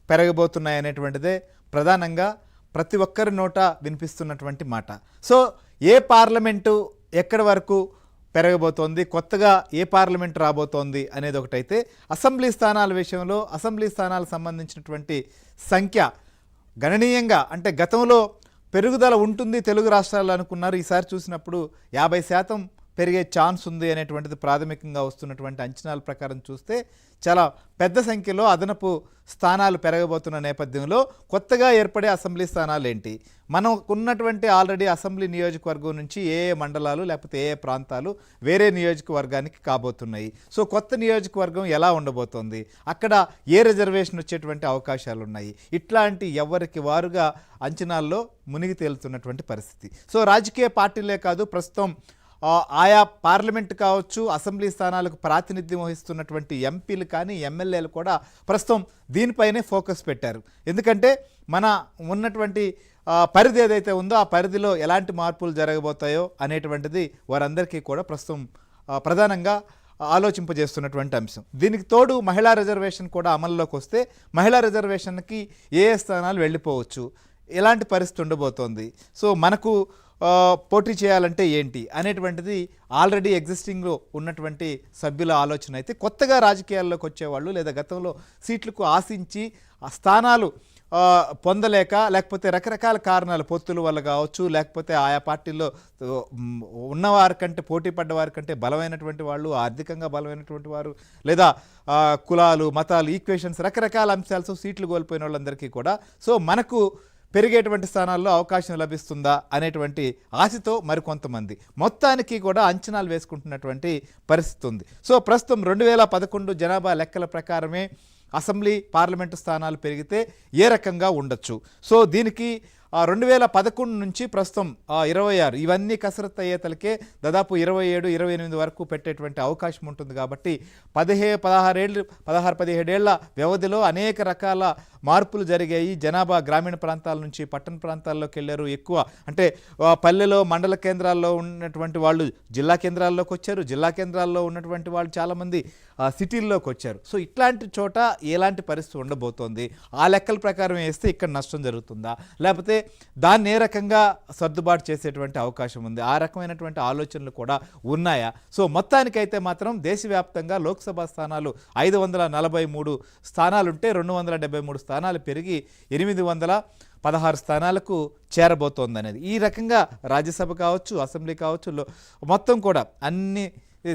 పెరగబోతున్నాయి అనేటువంటిదే ప్రధానంగా ప్రతి ఒక్కరి నోట వినిపిస్తున్నటువంటి మాట. సో ఏ పార్లమెంటు ఎక్కడి వరకు పెరగబోతోంది, కొత్తగా ఏ పార్లమెంట్ రాబోతోంది అనేది ఒకటైతే, అసెంబ్లీ స్థానాల విషయంలో అసెంబ్లీ స్థానాలకు సంబంధించినటువంటి సంఖ్య గణనీయంగా, అంటే గతంలో పెరుగుదల ఉంటుంది తెలుగు రాష్ట్రాల్లో అనుకున్నారు, ఈసారి చూసినప్పుడు 50% పెరిగే ఛాన్స్ ఉంది అనేటువంటిది ప్రాథమికంగా వస్తున్నటువంటి అంచనాల ప్రకారం చూస్తే చాలా పెద్ద సంఖ్యలో అదనపు స్థానాలు పెరగబోతున్న నేపథ్యంలో కొత్తగా ఏర్పడే అసెంబ్లీ స్థానాలు ఏంటి, మనం ఉన్నటువంటి ఆల్రెడీ అసెంబ్లీ నియోజకవర్గం నుంచి ఏ మండలాలు లేకపోతే ఏ ప్రాంతాలు వేరే నియోజకవర్గానికి కాబోతున్నాయి, సో కొత్త నియోజకవర్గం ఎలా ఉండబోతోంది, అక్కడ ఏ రిజర్వేషన్ వచ్చేటువంటి అవకాశాలు ఉన్నాయి, ఇట్లాంటి ఎవరికి వారుగా అంచనాల్లో మునిగి తేలుతున్నటువంటి పరిస్థితి. సో రాజకీయ పార్టీలే కాదు, ప్రస్తుతం ఆయా పార్లమెంట్ కావచ్చు, అసెంబ్లీ స్థానాలకు ప్రాతినిధ్యం వహిస్తున్నటువంటి ఎంపీలు కానీ ఎమ్మెల్యేలు కూడా ప్రస్తుతం దీనిపైనే ఫోకస్ పెట్టారు. ఎందుకంటే మన ఉన్నటువంటి పరిధి ఏదైతే ఉందో ఆ పరిధిలో ఎలాంటి మార్పులు జరగబోతాయో అనేటువంటిది వారందరికీ కూడా ప్రస్తుతం ప్రధానంగా ఆలోచింపజేస్తున్నటువంటి అంశం. దీనికి తోడు మహిళా రిజర్వేషన్ కూడా అమల్లోకి వస్తే మహిళా రిజర్వేషన్కి ఏ స్థానాలు వెళ్ళిపోవచ్చు, ఎలాంటి పరిస్థితి ఉండబోతోంది, సో మనకు పోటీ చేయాలంటే ఏంటి అనేటువంటిది ఆల్రెడీ ఎగ్జిస్టింగ్లో ఉన్నటువంటి సభ్యుల ఆలోచన అయితే, కొత్తగా రాజకీయాల్లోకి వచ్చేవాళ్ళు లేదా గతంలో సీట్లకు ఆశించి ఆ స్థానాలు పొందలేక లేకపోతే రకరకాల కారణాలు పొత్తుల వల్ల కావచ్చు, లేకపోతే ఆయా పార్టీల్లో ఉన్నవారి కంటే పోటీ పడ్డ వారి కంటే బలమైనటువంటి వాళ్ళు, ఆర్థికంగా బలమైనటువంటి వారు, లేదా కులాలు మతాలు ఈక్వేషన్స్ రకరకాల అంశాలతో సీట్లు కోల్పోయిన వాళ్ళందరికీ కూడా సో మనకు పెరిగేటువంటి స్థానాల్లో అవకాశం లభిస్తుందా అనేటువంటి ఆశతో మరికొంతమంది మొత్తానికి కూడా అంచనాలు వేసుకుంటున్నటువంటి పరిస్థితి ఉంది. సో ప్రస్తుతం 2011 జనాభా లెక్కల ప్రకారమే అసెంబ్లీ పార్లమెంటు స్థానాలు పెరిగితే ఏ రకంగా ఉండొచ్చు, సో దీనికి 2011 నుంచి ప్రస్తుతం 26 ఇవన్నీ కసరత్తు అయ్యేతలకే దాదాపు 27-28 వరకు పెట్టేటువంటి అవకాశం ఉంటుంది. కాబట్టి 16-17 ఏళ్ల వ్యవధిలో అనేక రకాల మార్పులు జరిగాయి. జనాభా గ్రామీణ ప్రాంతాల నుంచి పట్టణ ప్రాంతాల్లోకి వెళ్ళారు. ఎక్కువ అంటే పల్లెలో మండల కేంద్రాల్లో ఉన్నటువంటి వాళ్ళు జిల్లా కేంద్రాల్లోకి వచ్చారు, జిల్లా కేంద్రాల్లో ఉన్నటువంటి వాళ్ళు చాలామంది సిటీల్లోకి వచ్చారు. సో ఇట్లాంటి చోట ఎలాంటి పరిస్థితి ఉండబోతోంది, ఆ లెక్కల ప్రకారం వేస్తే ఇక్కడ నష్టం జరుగుతుందా, లేకపోతే దాన్ని ఏ రకంగా సర్దుబాటు చేసేటువంటి అవకాశం ఉంది, ఆ రకమైనటువంటి ఆలోచనలు కూడా ఉన్నాయా? సో మొత్తానికైతే మాత్రం దేశవ్యాప్తంగా లోక్సభ స్థానాలు 543 స్థానాలుంటే 273 స్థానాలు పెరిగి 816 స్థానాలకు చేరబోతోంది అనేది. ఈ రకంగా రాజ్యసభ కావచ్చు, అసెంబ్లీ కావచ్చు, మొత్తం కూడా అన్ని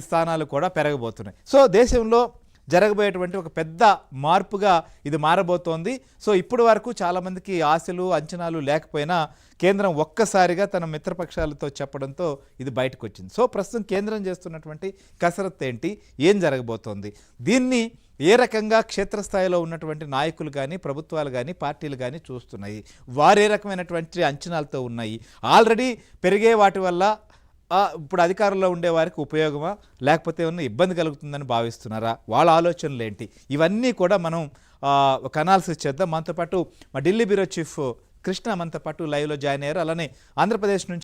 స్థానాలు కూడా పెరగబోతున్నాయి. సో దేశంలో జరగబోయేటువంటి ఒక పెద్ద మార్పుగా ఇది మారబోతోంది. సో ఇప్పటి వరకు చాలామందికి ఆశలు అంచనాలు లేకపోయినా కేంద్రం ఒక్కసారిగా తన మిత్రపక్షాలతో చెప్పడంతో ఇది బయటకు వచ్చింది. సో ప్రస్తుతం కేంద్రం చేస్తున్నటువంటి కసరత్తు ఏంటి, ఏం జరగబోతోంది, దీన్ని ఏ రకంగా క్షేత్రస్థాయిలో ఉన్నటువంటి నాయకులు కానీ ప్రభుత్వాలు కానీ పార్టీలు కానీ చూస్తున్నాయి, వారు ఏ రకమైనటువంటి అంచనాలతో ఉన్నాయి, ఆల్రెడీ పెరిగే వాటి వల్ల ఇప్పుడు అధికారంలో ఉండే వారికి ఉపయోగమా లేకపోతే ఏమన్నా ఇబ్బంది కలుగుతుందని భావిస్తున్నారా, వాళ్ళ ఆలోచనలు ఏంటి, ఇవన్నీ కూడా మనం ఒక అనాలిసిస్ చేద్దాం. మనతో పాటు మా ఢిల్లీ బ్యూరో చీఫ్ కృష్ణ మనతో పాటు లైవ్లో జాయిన్ అయ్యారు. అలానే ఆంధ్రప్రదేశ్ నుంచి